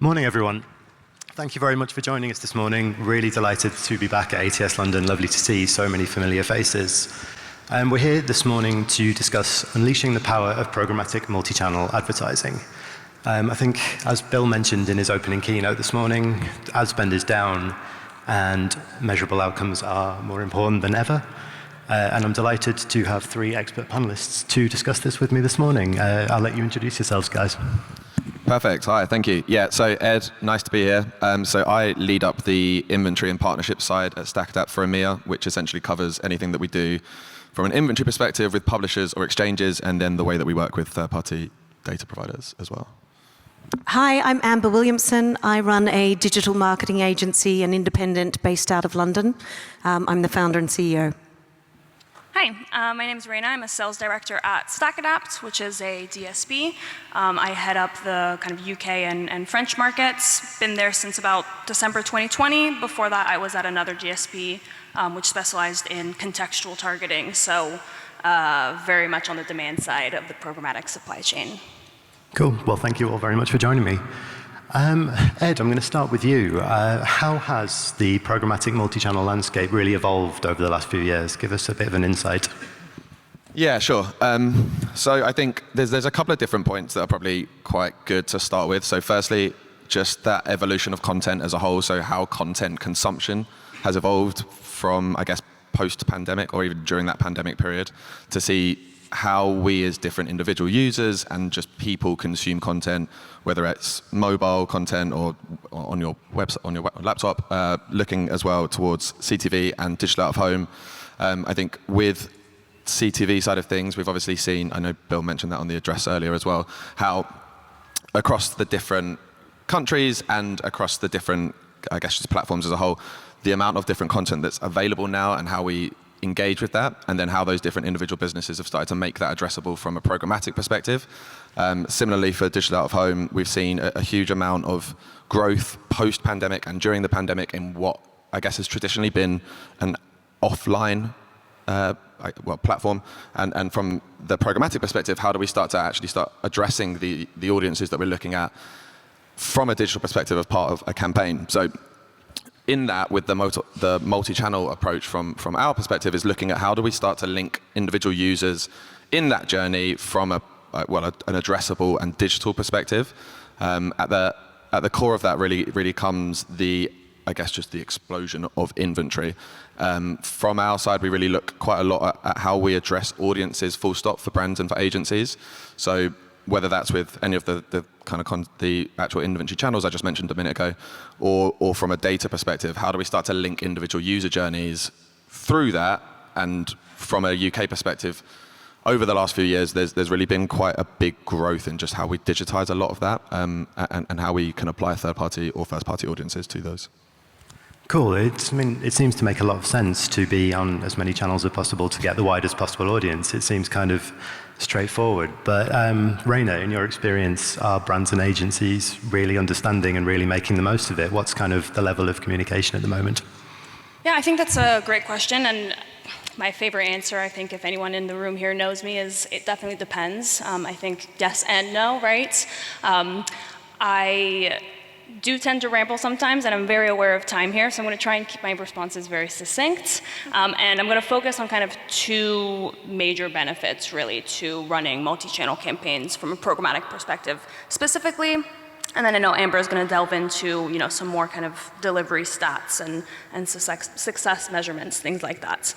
Morning, everyone. Thank you very much for joining us this morning. Really delighted to be back at ATS London. Lovely to see so many familiar faces. We're here this morning to discuss unleashing the power of programmatic multi-channel advertising. I think, as Bill mentioned in his opening keynote this morning, ad spend is down and measurable outcomes are more important than ever. And I'm delighted to have three expert panelists to discuss this with me this morning. I'll let you introduce yourselves, guys. Perfect. Hi, thank you. Yeah, so Ed, nice to be here. So I lead up the inventory and partnership side at StackAdapt for EMEA, which essentially covers anything that we do from an inventory perspective with publishers or exchanges, and then the way that we work with third-party data providers as well. Hi, I'm Amber Williamson. I run a digital marketing agency, an independent based out of London. I'm the founder and CEO. Hi, my name is Raina. I'm a sales director at StackAdapt, which is a DSP. I head up the kind of UK and French markets. Been there since about December 2020. Before that, I was at another DSP, which specialized in contextual targeting, so very much on the demand side of the programmatic supply chain. Cool. Well, thank you all very much for joining me. Ed, I'm going to start with you. How has the programmatic multi-channel landscape really evolved over the last few years? Give us a bit of an insight. Yeah, sure. So I think there's a couple of different points that are probably quite good to start with. So firstly, just that evolution of content as a whole, so how content consumption has evolved from, I guess, post-pandemic or even during that pandemic period, to see how we as different individual users and just people consume content, whether it's mobile content or on your website, on your laptop, looking as well towards CTV and digital out of home. I think with CTV side of things, we've obviously seen, I know Bill mentioned that on the address earlier as well, how across the different countries and across the different, I guess, just platforms as a whole, the amount of different content that's available now and how we engage with that, and then how those different individual businesses have started to make that addressable from a programmatic perspective. Similarly, for digital out of home, we've seen a huge amount of growth post-pandemic and during the pandemic in what I guess has traditionally been an offline platform. And from the programmatic perspective, how do we start to actually start addressing the audiences that we're looking at from a digital perspective as part of a campaign? So in that, with the multi-channel approach from our perspective, is looking at how do we start to link individual users in that journey from an addressable and digital perspective. At the core of that really comes I guess just the explosion of inventory. From our side, we really look quite a lot at how we address audiences full stop for brands and for agencies. So whether that's with any of the actual inventory channels I just mentioned a minute ago, or from a data perspective, how do we start to link individual user journeys through that? And from a UK perspective, over the last few years, there's really been quite a big growth in just how we digitize a lot of that, and how we can apply third-party or first-party audiences to those. Cool. It seems to make a lot of sense to be on as many channels as possible to get the widest possible audience. It seems kind of straightforward. But Raina, in your experience, are brands and agencies really understanding and really making the most of it? What's kind of the level of communication at the moment? Yeah, I think that's a great question. And my favorite answer, I think if anyone in the room here knows me, is it definitely depends. I think yes and no, right? I do tend to ramble sometimes, and I'm very aware of time here, so I'm going to try and keep my responses very succinct. And I'm going to focus on kind of two major benefits, really, to running multi-channel campaigns from a programmatic perspective specifically. And then I know Amber is going to delve into, some more kind of delivery stats and success measurements, things like that.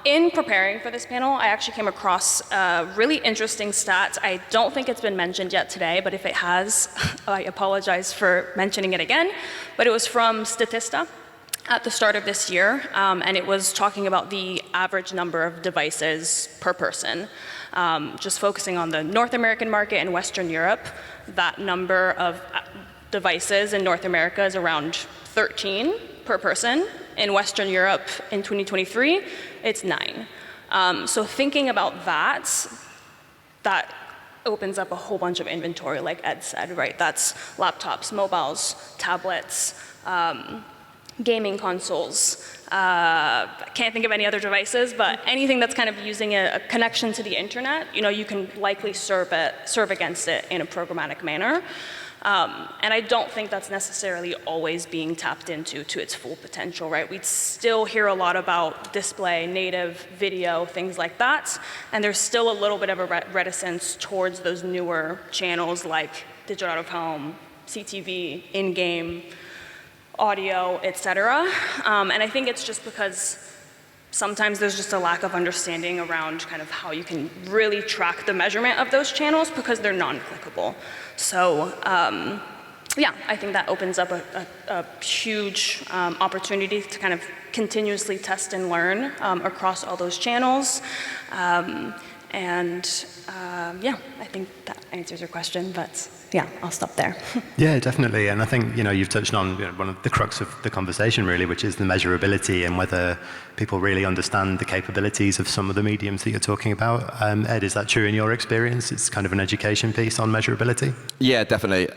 In preparing for this panel, I actually came across a really interesting stat. I don't think it's been mentioned yet today, but if it has, I apologize for mentioning it again. But it was from Statista at the start of this year, and it was talking about the average number of devices per person. Just focusing on the North American market and Western Europe, that number of devices in North America is around 13 per person. In Western Europe in 2023, it's 9. So thinking about that opens up a whole bunch of inventory, like Ed said, right? That's laptops, mobiles, tablets, gaming consoles. Can't think of any other devices, but anything that's kind of using a connection to the internet, you can likely serve against it in a programmatic manner. And I don't think that's necessarily always being tapped into to its full potential, right? We still hear a lot about display, native, video, things like that, and there's still a little bit of a reticence towards those newer channels like digital out of home, CTV, in-game, audio, et cetera. And I think it's just because sometimes there's just a lack of understanding around kind of how you can really track the measurement of those channels because they're non-clickable. So yeah, I think that opens up a huge opportunity to kind of continuously test and learn across all those channels. Yeah, I think that answers your question, but yeah, I'll stop there. Yeah, definitely. And I think, you've touched on one of the crux of the conversation really, which is the measurability and whether people really understand the capabilities of some of the mediums that you're talking about. Ed, is that true in your experience? It's kind of an education piece on measurability? Yeah, definitely.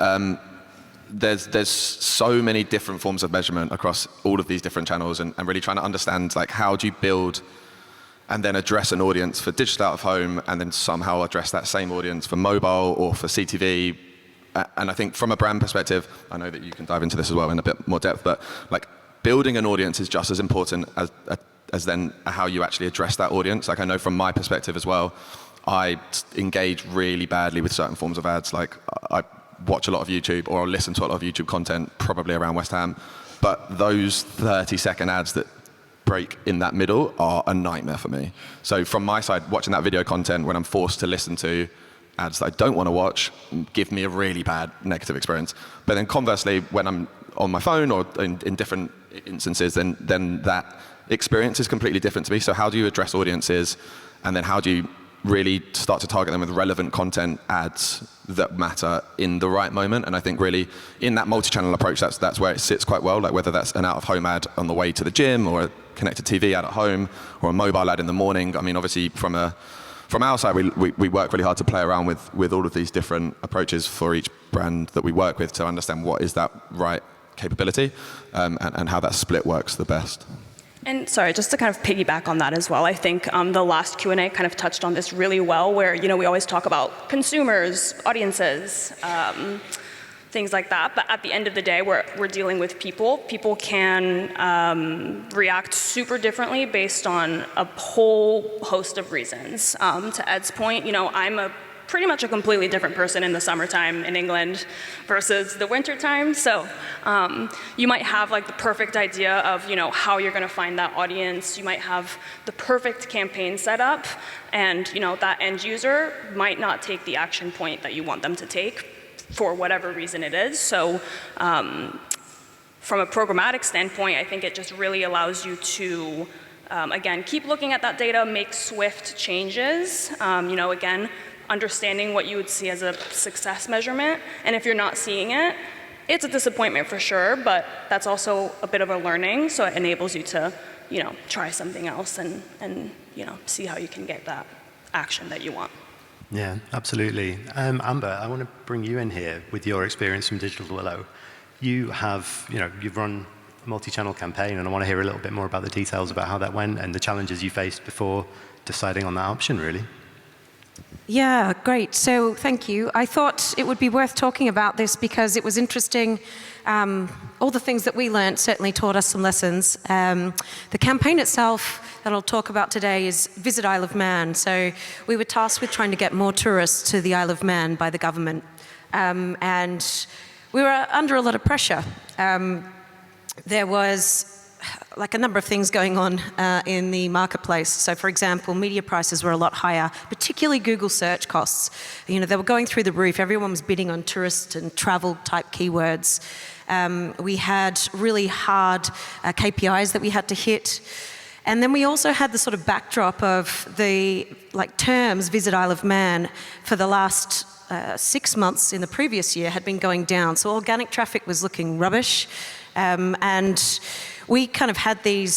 There's so many different forms of measurement across all of these different channels, and really trying to understand like how do you build and then address an audience for digital out of home and then somehow address that same audience for mobile or for CTV. And I think from a brand perspective, I know that you can dive into this as well in a bit more depth, but like building an audience is just as important as then how you actually address that audience. Like I know from my perspective as well, I engage really badly with certain forms of ads. Like I watch a lot of YouTube or I'll listen to a lot of YouTube content, probably around West Ham, but those 30-second ads that break in that middle are a nightmare for me. So from my side, watching that video content when I'm forced to listen to ads that I don't want to watch give me a really bad negative experience. But then conversely, when I'm on my phone or in different instances, then that experience is completely different to me. So how do you address audiences, and then how do you really start to target them with relevant content ads that matter in the right moment? And I think really in that multi-channel approach, that's where it sits quite well, like whether that's an out-of-home ad on the way to the gym or a connected TV ad at home or a mobile ad in the morning. I mean, obviously from our side, we work really hard to play around with all of these different approaches for each brand that we work with to understand what is that right capability and how that split works the best. And sorry, just to kind of piggyback on that as well, I think the last Q&A kind of touched on this really well, where we always talk about consumers, audiences, things like that. But at the end of the day, we're dealing with people. People can react super differently based on a whole host of reasons. To Ed's point, I'm pretty much a completely different person in the summertime in England versus the wintertime. So you might have like the perfect idea of how you're going to find that audience. You might have the perfect campaign set up, and that end user might not take the action point that you want them to take for whatever reason it is. So from a programmatic standpoint, I think it just really allows you to again keep looking at that data, make swift changes. Again, understanding what you would see as a success measurement. And if you're not seeing it, it's a disappointment for sure, but that's also a bit of a learning. So it enables you to, try something else and see how you can get that action that you want. Yeah, absolutely. Amber, I want to bring you in here with your experience from Digital Willow. You have, you've run a multi-channel campaign, and I want to hear a little bit more about the details about how that went and the challenges you faced before deciding on that option, really. Yeah, great. So thank you. I thought it would be worth talking about this because it was interesting. All the things that we learned certainly taught us some lessons. The campaign itself that I'll talk about today is Visit Isle of Man. So we were tasked with trying to get more tourists to the Isle of Man by the government. And we were under a lot of pressure. There was like a number of things going on in the marketplace. So for example, media prices were a lot higher, particularly Google search costs. They were going through the roof. Everyone was bidding on tourist and travel type keywords. We had really hard KPIs that we had to hit. And then we also had the sort of backdrop of the terms Visit Isle of Man for the last 6 months in the previous year had been going down. So organic traffic was looking rubbish. And we kind of had these,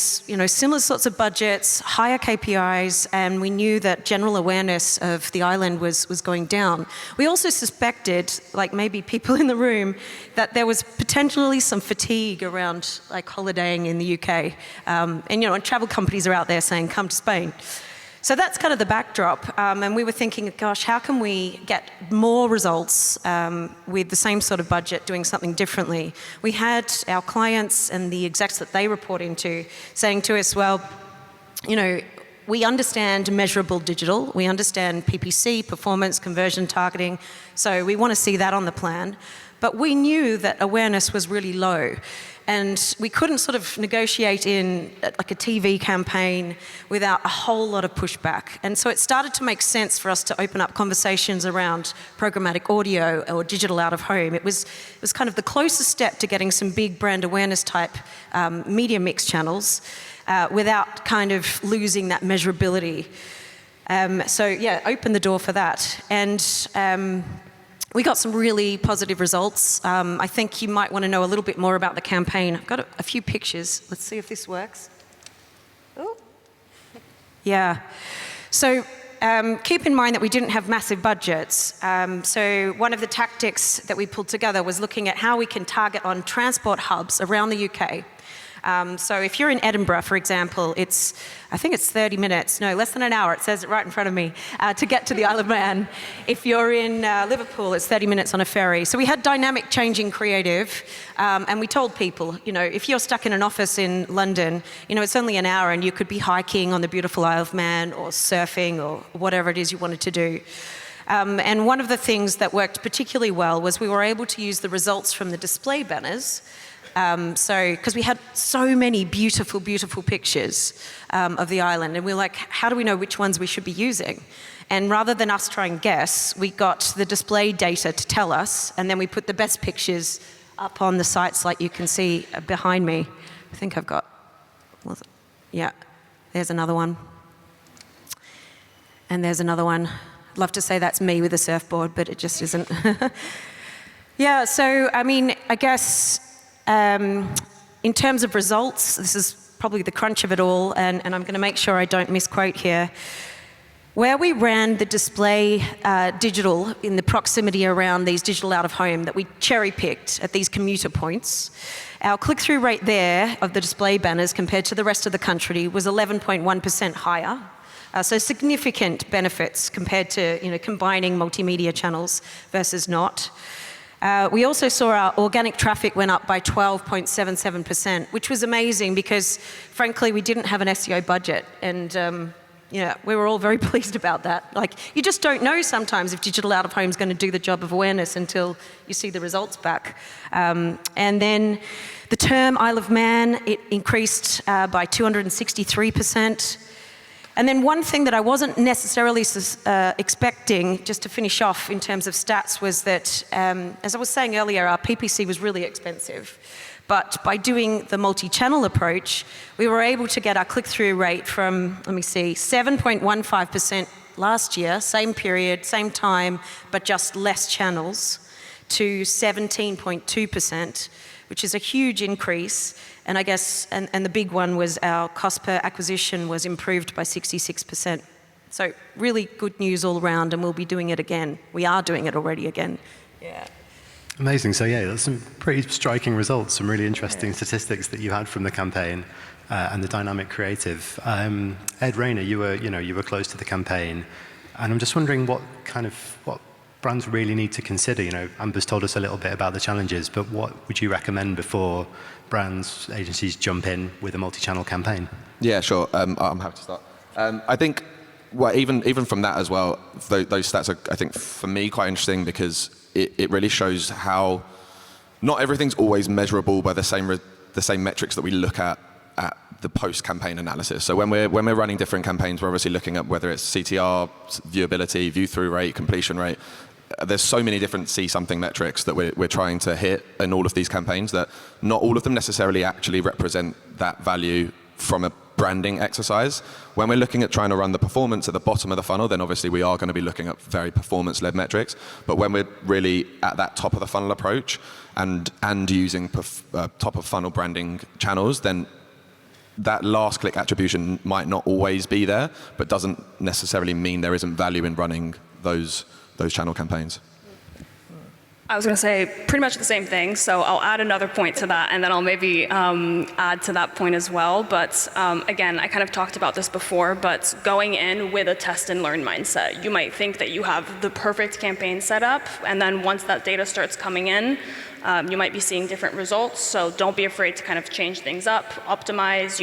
similar sorts of budgets, higher KPIs, and we knew that general awareness of the island was going down. We also suspected, like maybe people in the room, that there was potentially some fatigue around holidaying in the UK. And travel companies are out there saying, come to Spain. So that's kind of the backdrop, and we were thinking, gosh, how can we get more results with the same sort of budget doing something differently? We had our clients and the execs that they report into saying to us, well, you know, we understand measurable digital, we understand PPC, performance, conversion targeting, so we want to see that on the plan. But we knew that awareness was really low, and we couldn't sort of negotiate in like a TV campaign without a whole lot of pushback. And so it started to make sense for us to open up conversations around programmatic audio or digital out of home. It was kind of the closest step to getting some big brand awareness type media mix channels without kind of losing that measurability. So yeah, open the door for that. And we got some really positive results. I think you might want to know a little bit more about the campaign. I've got a few pictures. Let's see if this works. Ooh. Yeah. So keep in mind that we didn't have massive budgets. So one of the tactics that we pulled together was looking at how we can target on transport hubs around the UK. So if you're in Edinburgh, for example, I think it's 30 minutes, no, less than an hour, it says it right in front of me, to get to the Isle of Man. If you're in Liverpool, it's 30 minutes on a ferry. So we had dynamic changing creative, and we told people, you know, if you're stuck in an office in London, you know, it's only an hour and you could be hiking on the beautiful Isle of Man or surfing or whatever it is you wanted to do. And one of the things that worked particularly well was we were able to use the results from the display banners. Because we had so many beautiful, beautiful pictures of the island, and we were like, how do we know which ones we should be using? And rather than us try and guess, we got the display data to tell us, and then we put the best pictures up on the sites like you can see behind me. I think I've got, yeah, there's another one. And there's another one. I'd love to say that's me with a surfboard, but it just isn't. Yeah, so, I mean, I guess, in terms of results, this is probably the crunch of it all, and I'm going to make sure I don't misquote here. Where we ran the display digital in the proximity around these digital out of home that we cherry-picked at these commuter points, our click-through rate there of the display banners compared to the rest of the country was 11.1% higher. So significant benefits compared to, you know, combining multimedia channels versus not. We also saw our organic traffic went up by 12.77%, which was amazing because, frankly, we didn't have an SEO budget, and yeah, we were all very pleased about that. Like, you just don't know sometimes if digital out of home is going to do the job of awareness until you see the results back. And then the term Isle of Man, it increased by 263%. And then one thing that I wasn't necessarily expecting, just to finish off in terms of stats, was that, as I was saying earlier, our PPC was really expensive. But by doing the multi-channel approach, we were able to get our click-through rate from, let me see, 7.15% last year, same period, same time, but just less channels, to 17.2%, which is a huge increase. And I guess, and the big one was our cost per acquisition was improved by 66%. So really good news all around, and we'll be doing it again. We are doing it already again. Yeah. Amazing. So yeah, that's some pretty striking results, some really interesting statistics that you had from the campaign and the dynamic creative. Ed, Raina, you were close to the campaign, and I'm just wondering what brands really need to consider. You know, Amber's told us a little bit about the challenges, but what would you recommend before brands, agencies jump in with a multi-channel campaign? Yeah, sure. I'm happy to start. I think, well, even from that as well, those stats are, I think, for me, quite interesting because it really shows how not everything's always measurable by the same metrics that we look at the post-campaign analysis. So when we're running different campaigns, we're obviously looking at whether it's CTR, viewability, view-through rate, completion rate. There's so many different see-something metrics that we're trying to hit in all of these campaigns that not all of them necessarily actually represent that value from a branding exercise. When we're looking at trying to run the performance at the bottom of the funnel, then obviously we are going to be looking at very performance-led metrics. But when we're really at that top of the funnel approach and using top of funnel branding channels, then that last click attribution might not always be there, but doesn't necessarily mean there isn't value in running those channel campaigns. I was going to say pretty much the same thing, so I'll add another point to that, and then I'll maybe add to that point as well. But again, I kind of talked about this before, but going in with a test and learn mindset. You might think that you have the perfect campaign set up, and then once that data starts coming in, you might be seeing different results, so don't be afraid to kind of change things up, optimize,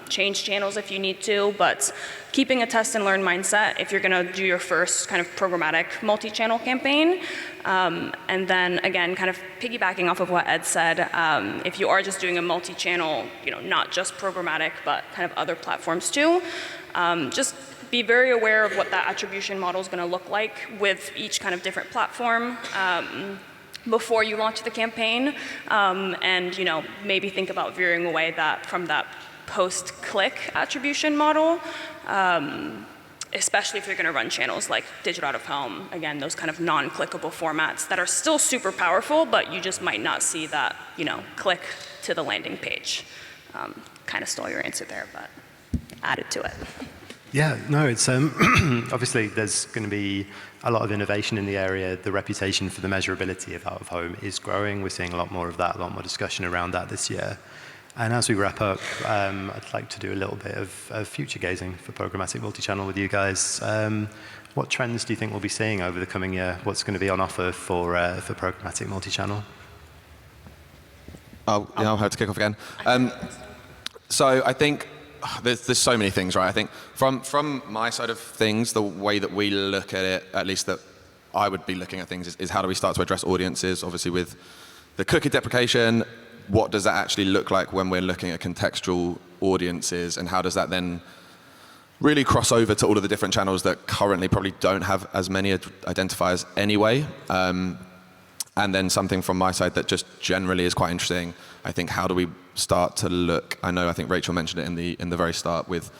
change channels if you need to, but keeping a test and learn mindset if you're going to do your first kind of programmatic multi-channel campaign. And then again, kind of piggybacking off of what Ed said, if you are just doing a multi-channel, not just programmatic, but kind of other platforms too, just be very aware of what that attribution model is going to look like with each kind of different platform. Before you launch the campaign, and maybe think about veering away from that post-click attribution model, especially if you're going to run channels like digital out of home. Again, those kind of non-clickable formats that are still super powerful, but you just might not see that click to the landing page. Kind of stole your answer there, but added to it. Yeah, no, it's obviously there's going to be a lot of innovation in the area. The reputation for the measurability of out-of-home is growing. We're seeing a lot more of that, a lot more discussion around that this year. And as we wrap up, I'd like to do a little bit of future gazing for programmatic multi-channel with you guys. What trends do you think we'll be seeing over the coming year? What's going to be on offer for programmatic multi-channel? I'll have to kick off again. So I think there's so many things, right? I think from my side of things, the way that we look at it, at least that I would be looking at things, is how do we start to address audiences? Obviously with the cookie deprecation, what does that actually look like when we're looking at contextual audiences, and how does that then really cross over to all of the different channels that currently probably don't have as many identifiers anyway? And then something from my side that just generally is quite interesting, I think, how do we start to look, I think Rachel mentioned it in the very start, with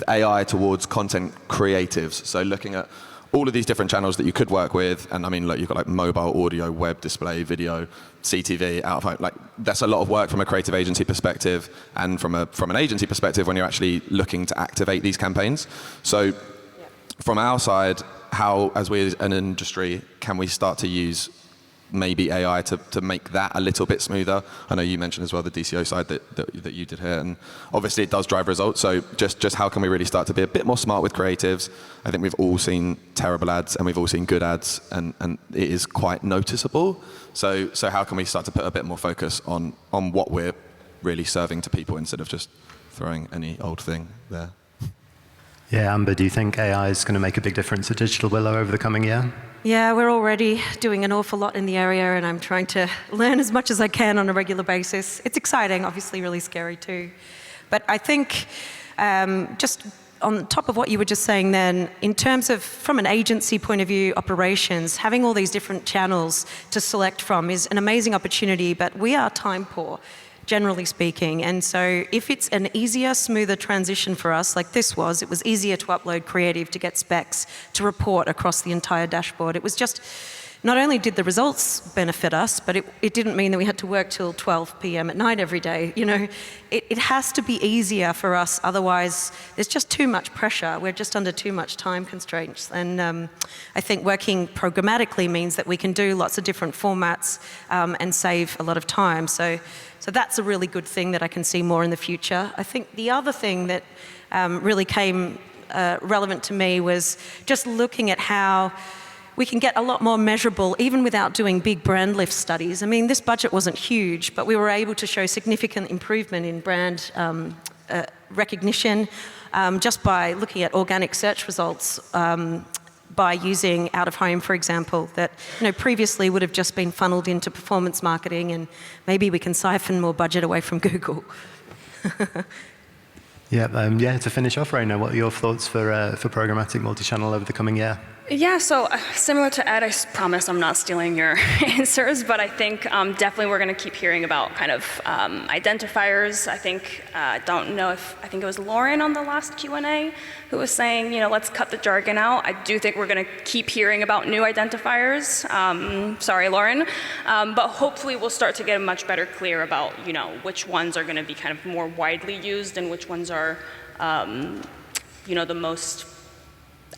AI towards content creatives. So looking at all of these different channels that you could work with, and I mean, you've got mobile, audio, web, display, video, CTV, out of home. That's a lot of work from a creative agency perspective, and from an agency perspective when you're actually looking to activate these campaigns. So from our side, how, as we as an industry, can we start to use maybe AI to make that a little bit smoother? I know you mentioned as well the DCO side that you did here, and obviously it does drive results. So just how can we really start to be a bit more smart with creatives? I think we've all seen terrible ads and we've all seen good ads, and it is quite noticeable. So how can we start to put a bit more focus on what we're really serving to people instead of just throwing any old thing there? Yeah, Amber, do you think AI is going to make a big difference at Digital Willow over the coming year? Yeah, we're already doing an awful lot in the area, and I'm trying to learn as much as I can on a regular basis. It's exciting, obviously really scary too. But I think just on top of what you were just saying then, in terms of, from an agency point of view, operations, having all these different channels to select from is an amazing opportunity, but we are time poor, generally speaking. And so if it's an easier, smoother transition for us, like this was, it was easier to upload creative, to get specs, to report across the entire dashboard. It was just, not only did the results benefit us, but it didn't mean that we had to work till 12 p.m. at night every day. It has to be easier for us, otherwise there's just too much pressure. We're just under too much time constraints. And I think working programmatically means that we can do lots of different formats and save a lot of time. So that's a really good thing that I can see more in the future. I think the other thing that really came relevant to me was just looking at how we can get a lot more measurable even without doing big brand lift studies. I mean, this budget wasn't huge, but we were able to show significant improvement in brand recognition just by looking at organic search results by using out-of-home, for example, that previously would have just been funneled into performance marketing, and maybe we can siphon more budget away from Google. To finish off, Raina, what are your thoughts for programmatic multi-channel over the coming year? Yeah, so similar to Ed, I promise I'm not stealing your answers, but I think definitely we're going to keep hearing about kind of identifiers. I think, I think it was Lauren on the last Q&A who was saying, let's cut the jargon out. I do think we're going to keep hearing about new identifiers. Sorry, Lauren. But hopefully we'll start to get much better clear about, which ones are going to be kind of more widely used and which ones are, the most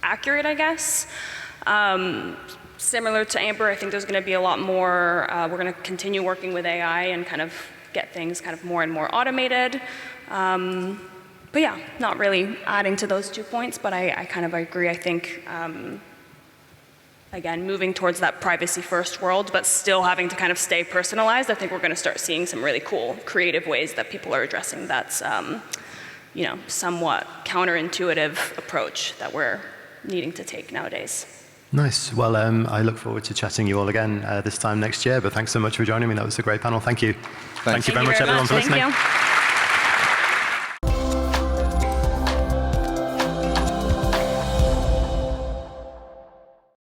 accurate, I guess. similar to Amber, I think there's going to be a lot more, we're going to continue working with AI and kind of get things kind of more and more automated. But yeah, not really adding to those 2 points, but I kind of agree. I think, again, moving towards that privacy-first world, but still having to kind of stay personalized, I think we're going to start seeing some really cool, creative ways that people are addressing that's, you know, somewhat counterintuitive approach that we're needing to take nowadays. Nice. Well, I look forward to chatting you all again this time next year, but thanks so much for joining me. That was a great panel. Thank you. Thank you very much, everyone, for listening. Thank you.